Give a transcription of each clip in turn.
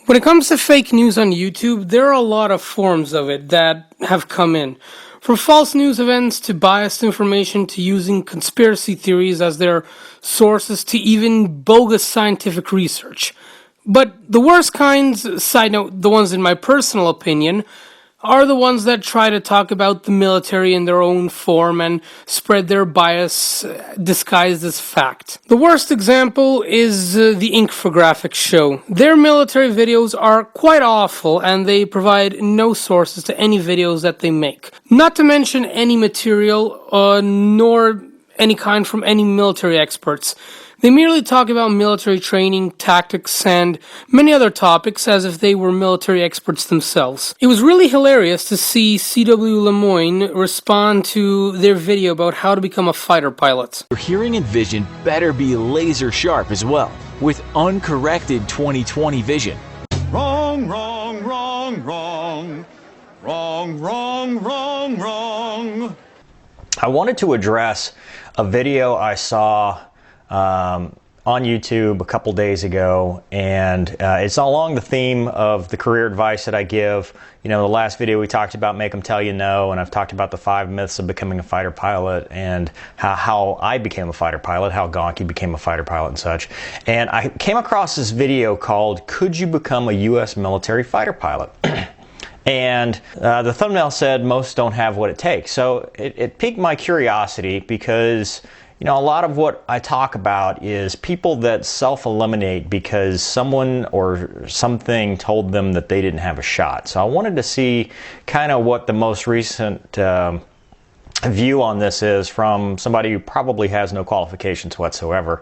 When it comes to fake news on YouTube, there are a lot of forms of it that have come in. From false news events to biased information to using conspiracy theories as their sources to even bogus scientific research. But the worst kinds, side note, the ones in my personal opinion, are the ones that try to talk about the military in their own form and spread their bias disguised as fact. The worst example is the Infographics show. Their military videos are quite awful and they provide no sources to any videos that they make. Not to mention any material nor any kind from any military experts. They merely talk about military training, tactics, and many other topics as if they were military experts themselves. It was really hilarious to see C.W. Lemoyne respond to their video about how to become a fighter pilot. Your hearing and vision better be laser sharp as well, with uncorrected 20/20 vision. Wrong, wrong, wrong, wrong. Wrong, wrong, wrong, wrong. I wanted to address a video I saw on YouTube a couple days ago, and it's along the theme of the career advice that I give. You know, the last video we talked about make them tell you no, and I've talked about the 5 myths of becoming a fighter pilot and how I became a fighter pilot, how Gonky became a fighter pilot and such. And I came across this video called "Could You Become a U.S. Military Fighter Pilot?" And the thumbnail said most don't have what it takes. So it piqued my curiosity because, you know, a lot of what I talk about is people that self-eliminate because someone or something told them that they didn't have a shot. So I wanted to see kind of what the most recent view on this is from somebody who probably has no qualifications whatsoever.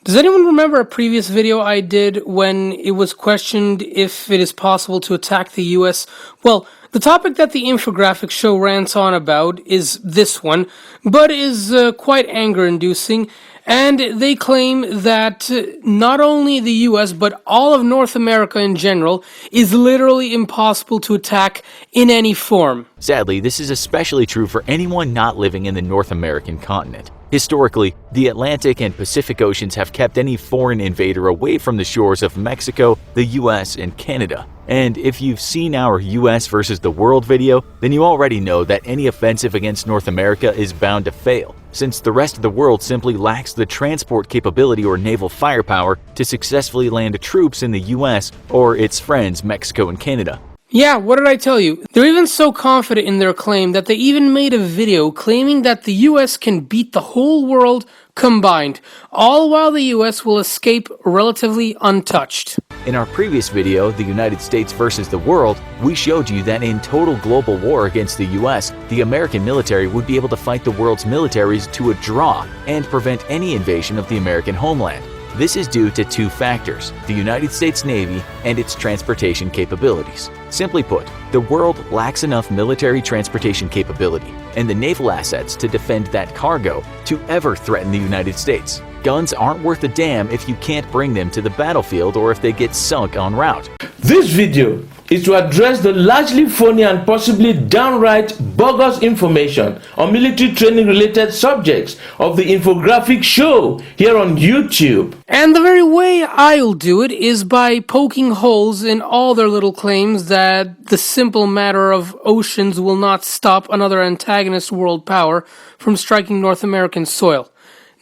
Does anyone remember a previous video I did when it was questioned if it is possible to attack the US? Well, the topic that the Infographics show rants on about is this one, but is quite anger-inducing, and they claim that not only the US, but all of North America in general is literally impossible to attack in any form. Sadly, this is especially true for anyone not living in the North American continent. Historically, the Atlantic and Pacific Oceans have kept any foreign invader away from the shores of Mexico, the US, and Canada. And if you've seen our US versus the world video, then you already know that any offensive against North America is bound to fail, since the rest of the world simply lacks the transport capability or naval firepower to successfully land troops in the US or its friends Mexico and Canada. Yeah, what did I tell you? They're even so confident in their claim that they even made a video claiming that the US can beat the whole world combined, all while the US will escape relatively untouched. In our previous video, The United States versus the World, we showed you that in total global war against the US, the American military would be able to fight the world's militaries to a draw and prevent any invasion of the American homeland. This is due to 2 factors: the United States Navy and its transportation capabilities. Simply put, the world lacks enough military transportation capability and the naval assets to defend that cargo to ever threaten the United States. Guns aren't worth a damn if you can't bring them to the battlefield or if they get sunk en route. This video is to address the largely phony and possibly downright bogus information on military training related subjects of the Infographics show here on YouTube. And the very way I'll do it is by poking holes in all their little claims that the simple matter of oceans will not stop another antagonist world power from striking North American soil.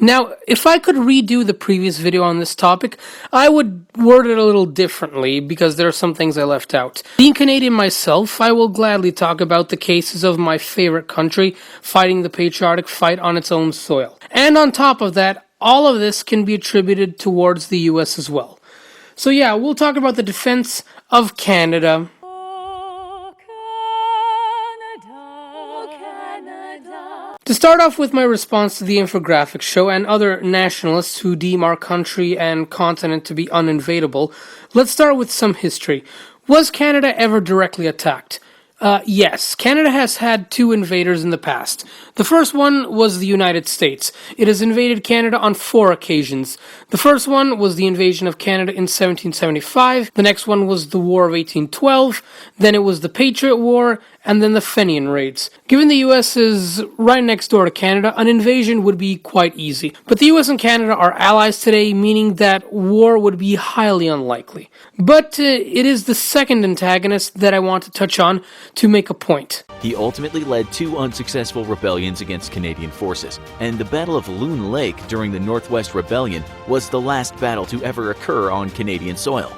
Now, if I could redo the previous video on this topic, I would word it a little differently because there are some things I left out. Being Canadian myself, I will gladly talk about the cases of my favorite country fighting the patriotic fight on its own soil. And on top of that, all of this can be attributed towards the US as well. So yeah, we'll talk about the defense of Canada. To start off with my response to the Infographics show and other nationalists who deem our country and continent to be uninvadable, let's start with some history. Was Canada ever directly attacked? Yes, Canada has had 2 invaders in the past. The first one was the United States. It has invaded Canada on 4 occasions. The first one was the invasion of Canada in 1775, the next one was the War of 1812, then it was the Patriot War, and then the Fenian raids. Given the US is right next door to Canada, an invasion would be quite easy. But the US and Canada are allies today, meaning that war would be highly unlikely. But it is the second antagonist that I want to touch on to make a point. He ultimately led 2 unsuccessful rebellions against Canadian forces, and the Battle of Loon Lake during the Northwest Rebellion was the last battle to ever occur on Canadian soil.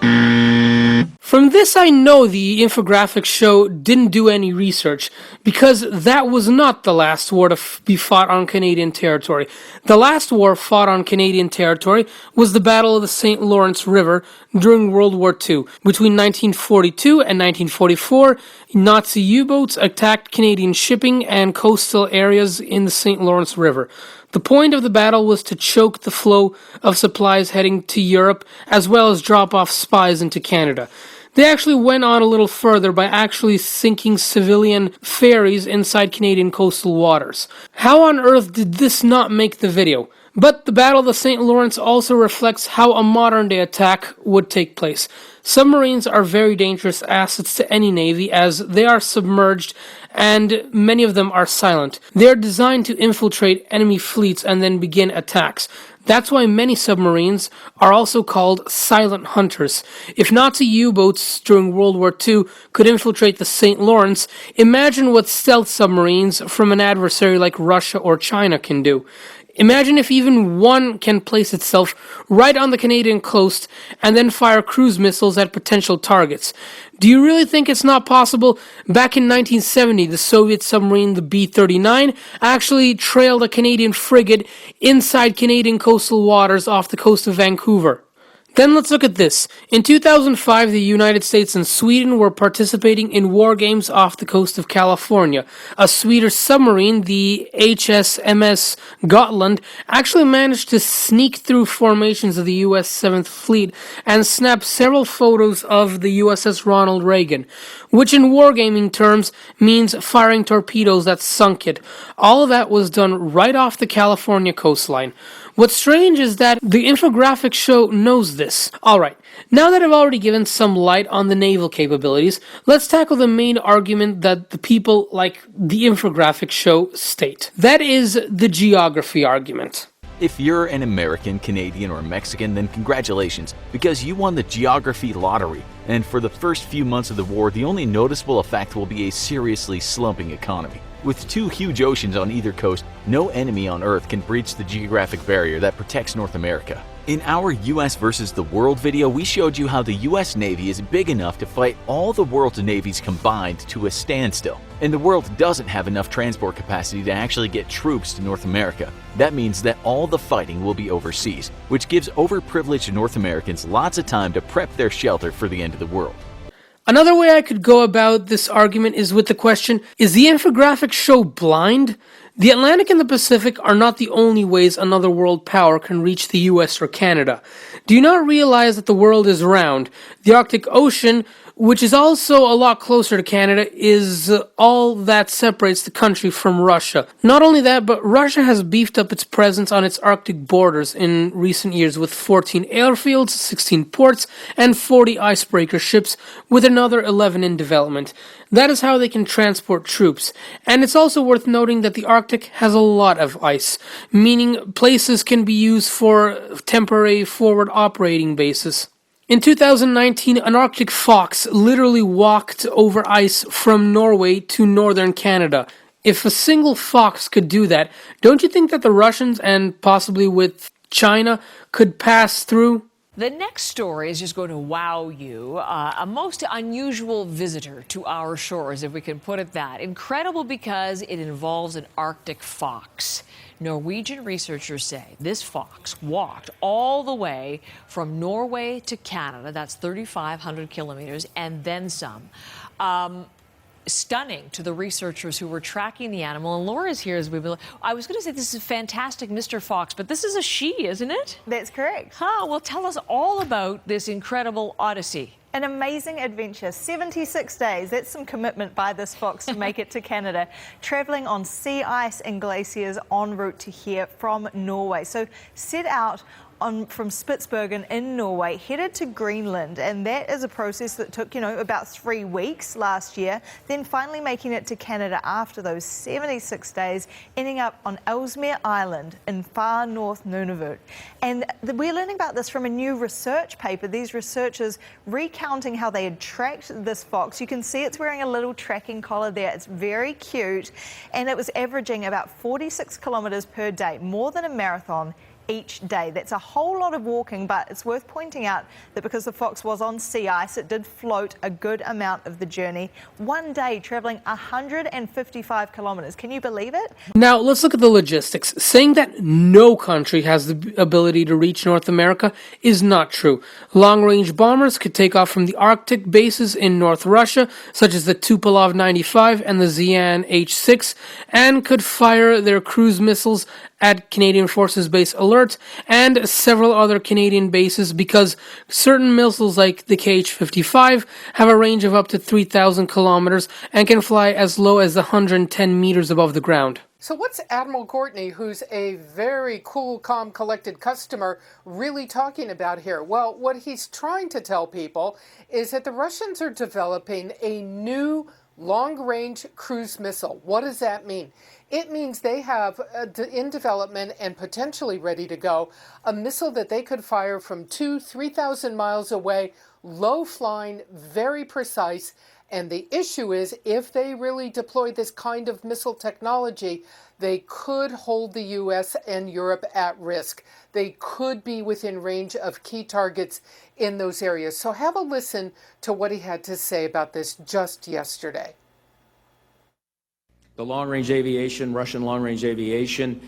From this I know the Infographics show didn't do any research, because that was not the last war to be fought on Canadian territory. The last war fought on Canadian territory was the Battle of the St. Lawrence River during World War II. Between 1942 and 1944, Nazi U-boats attacked Canadian shipping and coastal areas in the St. Lawrence River. The point of the battle was to choke the flow of supplies heading to Europe, as well as drop off spies into Canada. They actually went on a little further by actually sinking civilian ferries inside Canadian coastal waters. How on earth did this not make the video? But the Battle of the St. Lawrence also reflects how a modern-day attack would take place. Submarines are very dangerous assets to any navy as they are submerged and many of them are silent. They are designed to infiltrate enemy fleets and then begin attacks. That's why many submarines are also called silent hunters. If Nazi U-boats during World War II could infiltrate the St. Lawrence, imagine what stealth submarines from an adversary like Russia or China can do. Imagine if even one can place itself right on the Canadian coast and then fire cruise missiles at potential targets. Do you really think it's not possible? Back in 1970, the Soviet submarine, the B-39, actually trailed a Canadian frigate inside Canadian coastal waters off the coast of Vancouver. Then let's look at this. In 2005, the United States and Sweden were participating in war games off the coast of California. A Swedish submarine, the HMS Gotland, actually managed to sneak through formations of the U.S. 7th Fleet and snap several photos of the USS Ronald Reagan, which in wargaming terms means firing torpedoes that sunk it. All of that was done right off the California coastline. What's strange is that the Infographics show knows this. Alright, now that I've already given some light on the naval capabilities, let's tackle the main argument that the people like the Infographics show state. That is the geography argument. If you're an American, Canadian, or Mexican, then congratulations, because you won the geography lottery. And for the first few months of the war, the only noticeable effect will be a seriously slumping economy. With 2 huge oceans on either coast, no enemy on Earth can breach the geographic barrier that protects North America. In our US versus the world video, we showed you how the US Navy is big enough to fight all the world's navies combined to a standstill. And the world doesn't have enough transport capacity to actually get troops to North America. That means that all the fighting will be overseas, which gives overprivileged North Americans lots of time to prep their shelter for the end of the world. Another way I could go about this argument is with the question, is the Infographics show blind? The Atlantic and the Pacific are not the only ways another world power can reach the US or Canada. Do you not realize that the world is round? The Arctic Ocean, which is also a lot closer to Canada, is all that separates the country from Russia. Not only that, but Russia has beefed up its presence on its Arctic borders in recent years with 14 airfields, 16 ports, and 40 icebreaker ships, with another 11 in development. That is how they can transport troops. And it's also worth noting that the Arctic has a lot of ice, meaning places can be used for temporary forward operating bases. In 2019, an Arctic fox literally walked over ice from Norway to northern Canada. If a single fox could do that, don't you think that the Russians, and possibly with China, could pass through? The next story is just going to wow you. A most unusual visitor to our shores, if we can put it that. Incredible because it involves an Arctic fox. Norwegian researchers say this fox walked all the way from Norway to Canada. That's 3,500 kilometers and then some. Stunning to the researchers who were tracking the animal. And Laura's here as we've been. I was going to say this is fantastic, Mr. Fox, but this is a she, isn't it? That's correct. Well, tell us all about this incredible odyssey. An amazing adventure, 76 days. That's some commitment by this fox to make it to Canada, traveling on sea ice and glaciers en route to here from Norway. So set out from Spitsbergen in Norway, headed to Greenland, and that is a process that took, about 3 weeks last year, then finally making it to Canada after those 76 days, ending up on Ellesmere Island in far north Nunavut. And we're learning about this from a new research paper. These researchers recounting how they had tracked this fox. You can see it's wearing a little tracking collar there. It's very cute, and it was averaging about 46 kilometres per day, more than a marathon each day. That's a whole lot of walking, but it's worth pointing out that because the fox was on sea ice, it did float a good amount of the journey. One day travelling 155 kilometres. Can you believe it? Now, let's look at the logistics. Saying that no country has the ability to reach North America is not true. Long-range bombers could take off from the Arctic bases in North Russia, such as the Tupolev 95 and the Xi'an H-6, and could fire their cruise missiles at Canadian Forces Base Alert and several other Canadian bases, because certain missiles like the KH-55 have a range of up to 3,000 kilometers and can fly as low as 110 meters above the ground. So what's Admiral Courtney, who's a very cool, calm, collected customer, really talking about here? Well, what he's trying to tell people is that the Russians are developing a new long-range cruise missile. What does that mean? It means they have in development and potentially ready to go a missile that they could fire from 2,000-3,000 miles away, low flying, very precise. And the issue is, if they really deploy this kind of missile technology, they could hold the US and Europe at risk. They could be within range of key targets in those areas. So have a listen to what he had to say about this just yesterday. The long-range aviation, Russian long-range aviation,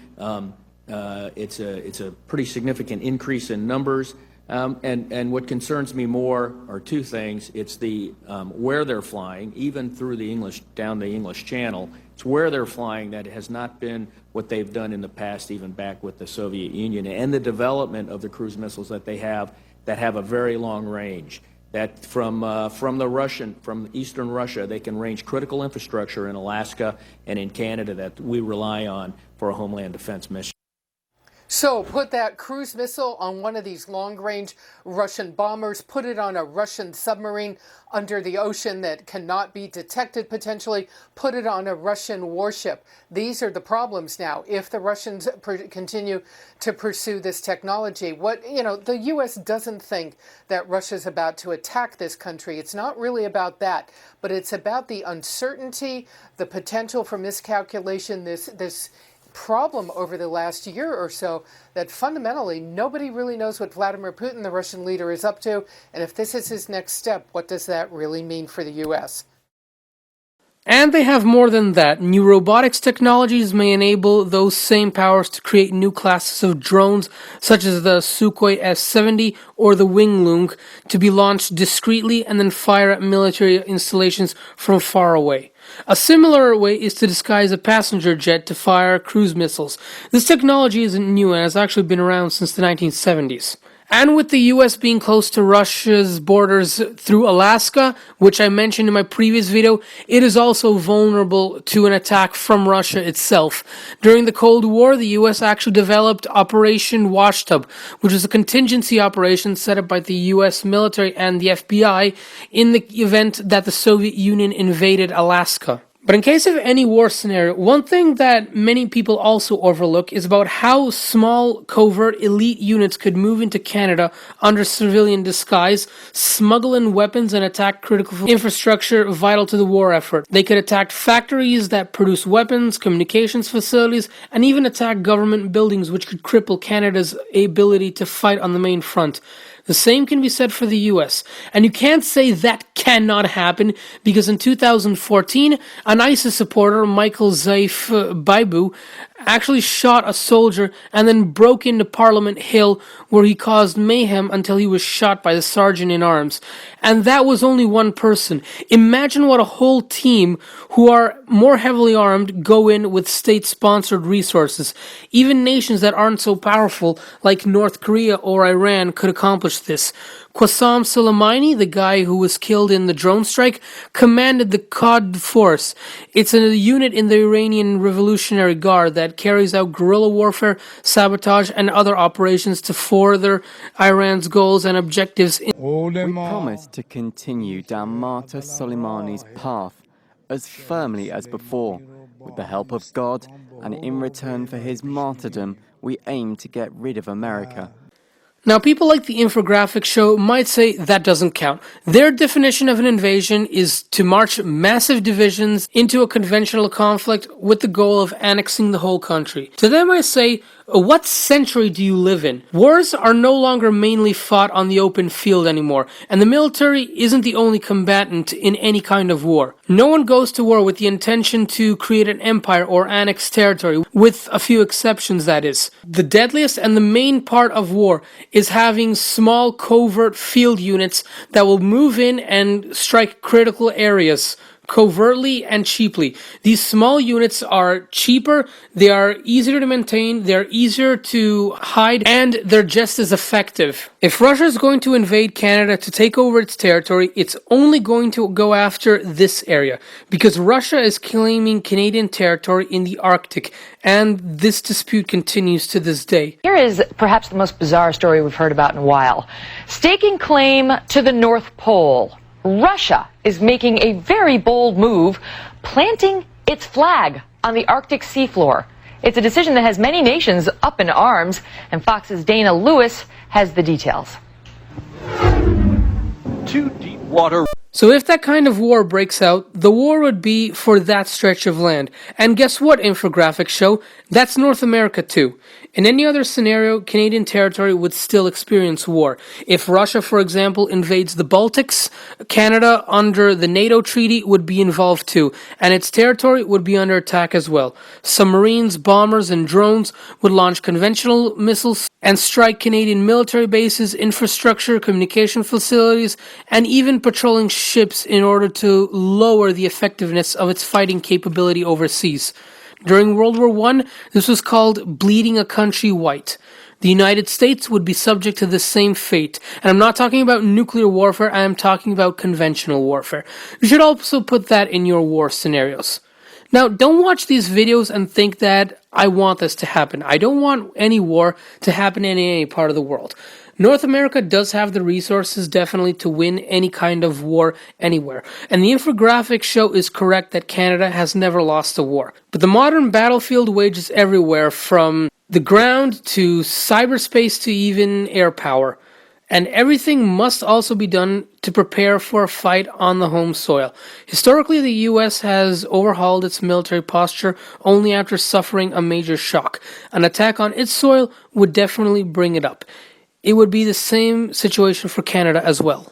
it's a pretty significant increase in numbers. And what concerns me more are two things. It's the where they're flying, even through the down the English Channel. It's where they're flying that has not been what they've done in the past, even back with the Soviet Union, and the development of the cruise missiles that they have that have a very long range. That from Eastern Russia, they can range critical infrastructure in Alaska and in Canada that we rely on for a homeland defense mission. So put that cruise missile on one of these long-range Russian bombers, put it on a Russian submarine under the ocean that cannot be detected potentially, put it on a Russian warship. These are the problems now if the Russians continue to pursue this technology. The U.S. doesn't think that Russia's about to attack this country. It's not really about that, but it's about the uncertainty, the potential for miscalculation, this problem over the last year or so that fundamentally nobody really knows what Vladimir Putin, the Russian leader, is up to. And if this is his next step, what does that really mean for the U.S.? And they have more than that. New robotics technologies may enable those same powers to create new classes of drones, such as the Sukhoi S-70 or the Winglung, to be launched discreetly and then fire at military installations from far away. A similar way is to disguise a passenger jet to fire cruise missiles. This technology isn't new and has actually been around since the 1970s. And with the US being close to Russia's borders through Alaska, which I mentioned in my previous video, it is also vulnerable to an attack from Russia itself. During the Cold War, the US actually developed Operation Wastub, which was a contingency operation set up by the US military and the FBI in the event that the Soviet Union invaded Alaska. But in case of any war scenario, one thing that many people also overlook is about how small, covert, elite units could move into Canada under civilian disguise, smuggle in weapons, and attack critical infrastructure vital to the war effort. They could attack factories that produce weapons, communications facilities, and even attack government buildings, which could cripple Canada's ability to fight on the main front. The same can be said for the US. And you can't say that cannot happen, because in 2014, an ISIS supporter, Michael Zaif Baibu, actually shot a soldier and then broke into Parliament Hill, where he caused mayhem until he was shot by the sergeant in arms. And that was only one person. Imagine what a whole team, who are more heavily armed, go in with state-sponsored resources. Even nations that aren't so powerful, like North Korea or Iran, could accomplish this. Qassam Soleimani, the guy who was killed in the drone strike, commanded the Quds Force. It's a unit in the Iranian Revolutionary Guard that that carries out guerrilla warfare, sabotage, and other operations to further Iran's goals and objectives. We promise to continue down Martyr Soleimani's path as firmly as before, with the help of God, and in return for his martyrdom, we aim to get rid of America. Now, people like the Infographics show might say that doesn't count. Their definition of an invasion is to march massive divisions into a conventional conflict with the goal of annexing the whole country. To them I say, what century do you live in? Wars are no longer mainly fought on the open field anymore, and the military isn't the only combatant in any kind of war. No one goes to war with the intention to create an empire or annex territory, with a few exceptions, that is. The deadliest and the main part of war is having small covert field units that will move in and strike critical areas covertly and cheaply. These small units are cheaper, they are easier to maintain, they're easier to hide, and they're just as effective. If Russia is going to invade Canada to take over its territory, it's only going to go after this area, because Russia is claiming Canadian territory in the Arctic, and this dispute continues to this day. Here is perhaps the most bizarre story we've heard about in a while. Staking claim to the North Pole. Russia is making a very bold move, planting its flag on the Arctic seafloor. It's a decision that has many nations up in arms, and Fox's Dana Lewis has the details. Two deep water. So if that kind of war breaks out, the war would be for that stretch of land. And guess what, Infographics show? That's North America too. In any other scenario, Canadian territory would still experience war. If Russia, for example, invades the Baltics, Canada, under the NATO treaty, would be involved too, and its territory would be under attack as well. Submarines, bombers, and drones would launch conventional missiles and strike Canadian military bases, infrastructure, communication facilities, and even patrolling ships in order to lower the effectiveness of its fighting capability overseas. During World War I, this was called bleeding a country white. The United States would be subject to the same fate. And I'm not talking about nuclear warfare, I am talking about conventional warfare. You should also put that in your war scenarios. Now, don't watch these videos and think that I want this to happen. I don't want any war to happen in any part of the world. North America does have the resources, definitely, to win any kind of war anywhere. And the Infographics show is correct that Canada has never lost a war. But the modern battlefield wages everywhere, from the ground to cyberspace to even air power. And everything must also be done to prepare for a fight on the home soil. Historically, the US has overhauled its military posture only after suffering a major shock. An attack on its soil would definitely bring it up. It would be the same situation for Canada as well.